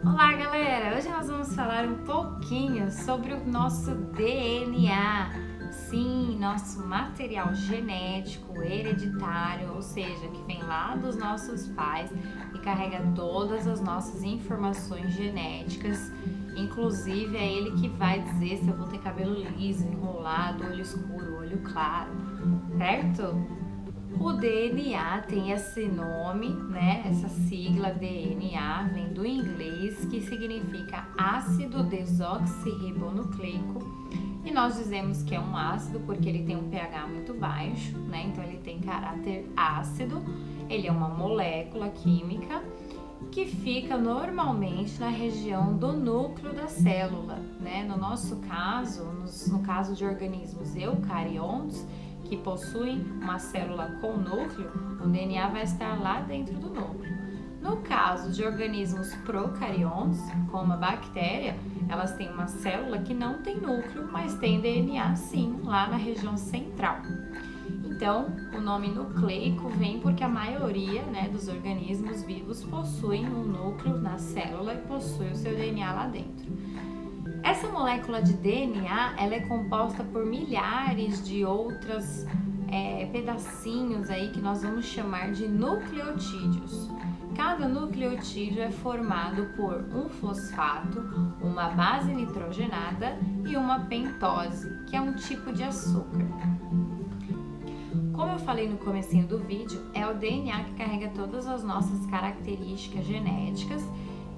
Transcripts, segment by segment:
Olá, galera! Hoje nós vamos falar um pouquinho sobre o nosso DNA. Sim, nosso material genético hereditário, ou seja, que vem lá dos nossos pais e carrega todas as nossas informações genéticas. Inclusive, é ele que vai dizer se eu vou ter cabelo liso, enrolado, olho escuro, olho claro, certo? O DNA tem esse nome, né? Essa sigla DNA vem do inglês, que significa ácido desoxirribonucleico. E nós dizemos que é um ácido porque ele tem um pH muito baixo, né? Então ele tem caráter ácido. Ele é uma molécula química que fica normalmente na região do núcleo da célula, né? No nosso caso, no caso de organismos eucariontos, que possuem uma célula com núcleo, o DNA vai estar lá dentro do núcleo. No caso de organismos procariontos, como a bactéria, elas têm uma célula que não tem núcleo, mas tem DNA sim, lá na região central. Então, o nome nucleico vem porque a maioria, né, dos organismos vivos possuem um núcleo na célula e possui o seu DNA lá dentro. Essa molécula de DNA, ela é composta por milhares de outros pedacinhos aí que nós vamos chamar de nucleotídeos. Cada nucleotídeo é formado por um fosfato, uma base nitrogenada e uma pentose, que é um tipo de açúcar. Como eu falei no comecinho do vídeo, é o DNA que carrega todas as nossas características genéticas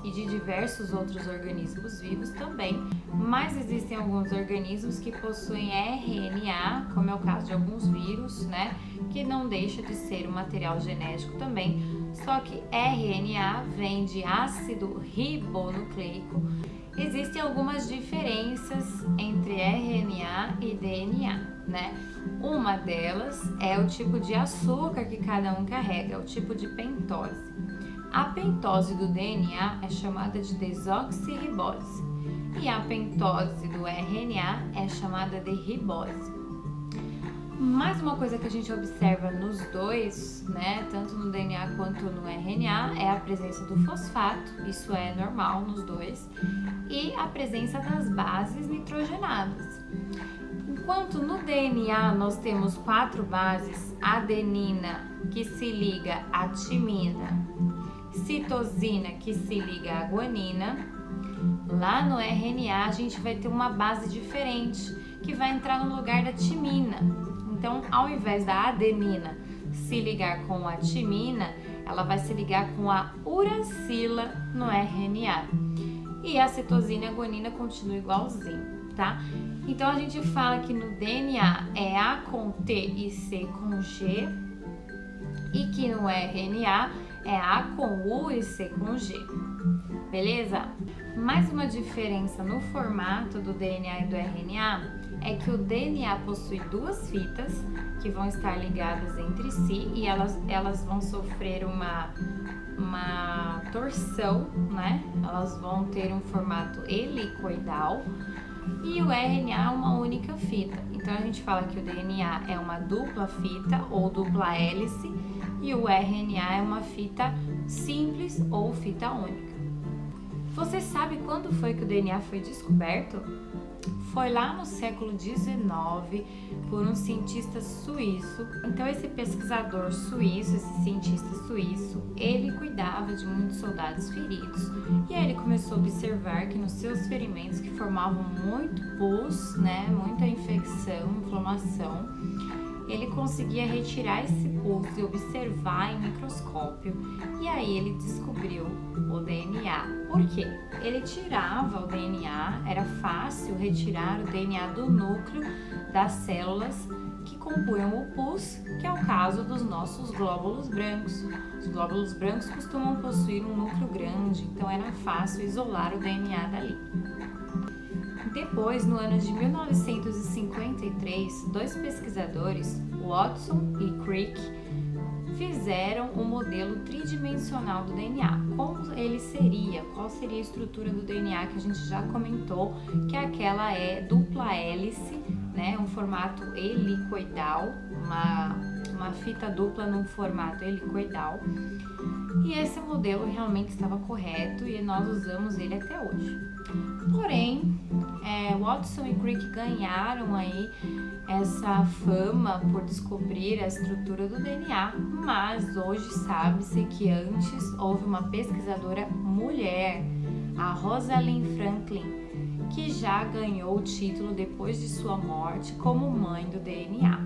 e de diversos outros organismos vivos também, mas existem alguns organismos que possuem RNA, como é o caso de alguns vírus, né, que não deixa de ser um material genético também, só que RNA vem de ácido ribonucleico. Existem algumas diferenças entre RNA e DNA, né? Uma delas é o tipo de açúcar que cada um carrega, o tipo de pentose. A pentose do DNA é chamada de desoxirribose e a pentose do RNA é chamada de ribose. Mais uma coisa que a gente observa nos dois, né, tanto no DNA quanto no RNA, é a presença do fosfato, isso é normal nos dois, e a presença das bases nitrogenadas. Enquanto no DNA nós temos 4 bases, adenina, que se liga à timina, citosina, que se liga à guanina, lá no RNA a gente vai ter uma base diferente, que vai entrar no lugar da timina. Então, ao invés da adenina se ligar com a timina, ela vai se ligar com a uracila no RNA. E a citosina e a guanina continuam igualzinho, tá? Então, a gente fala que no DNA é A com T e C com G, e que no RNA é A com U e C com G, beleza? Mais uma diferença no formato do DNA e do RNA é que o DNA possui 2 fitas que vão estar ligadas entre si e elas vão sofrer uma torção, né? Elas vão ter um formato helicoidal e o RNA é uma única fita. Então a gente fala que o DNA é uma dupla fita ou dupla hélice e o RNA é uma fita simples ou fita única. Você sabe quando foi que o DNA foi descoberto? Foi lá no século XIX por um cientista suíço. Então esse pesquisador suíço, esse cientista suíço, ele cuidava de muitos soldados feridos e aí ele começou a observar que nos seus ferimentos que formavam muito pus, né, muita infecção, inflamação, ele conseguia retirar esse pus e observar em microscópio. E aí ele descobriu o DNA. Por quê? Ele tirava o DNA, era fácil retirar o DNA do núcleo das células que compunham o pus, que é o caso dos nossos glóbulos brancos. Os glóbulos brancos costumam possuir um núcleo grande, então era fácil isolar o DNA dali. Depois, no ano de 1953, 2 pesquisadores, Watson e Crick, fizeram um modelo tridimensional do DNA. Como ele seria? Qual seria a estrutura do DNA que a gente já comentou, que aquela é dupla hélice, né? Um formato helicoidal, uma uma fita dupla num formato helicoidal. E esse modelo realmente estava correto e nós usamos ele até hoje. Porém, Watson e Crick ganharam aí essa fama por descobrir a estrutura do DNA, mas hoje sabe-se que antes houve uma pesquisadora mulher, a Rosalind Franklin, que já ganhou o título depois de sua morte como mãe do DNA.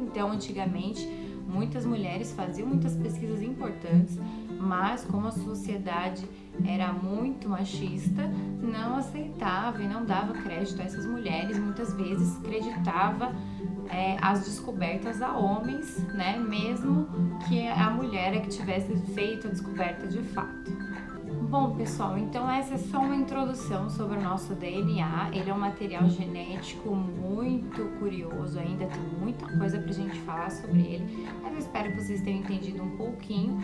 Então, antigamente, muitas mulheres faziam muitas pesquisas importantes, mas como a sociedade era muito machista, não aceitava e não dava crédito a essas mulheres, muitas vezes acreditava as descobertas a homens, né? Mesmo que a mulher é que tivesse feito a descoberta de fato. Bom, pessoal, então essa é só uma introdução sobre o nosso DNA. Ele é um material genético muito curioso, ainda tem muita coisa pra gente falar sobre ele, mas eu espero que vocês tenham entendido um pouquinho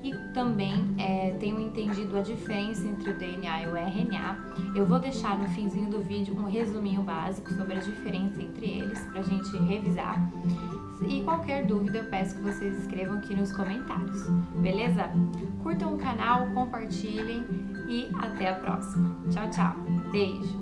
e também tenham entendido a diferença entre o DNA e o RNA. Eu vou deixar no finzinho do vídeo um resuminho básico sobre a diferença entre eles pra gente revisar. E qualquer dúvida eu peço que vocês escrevam aqui nos comentários, beleza? Curtam o canal, compartilhem e até a próxima. Tchau, tchau. Beijo!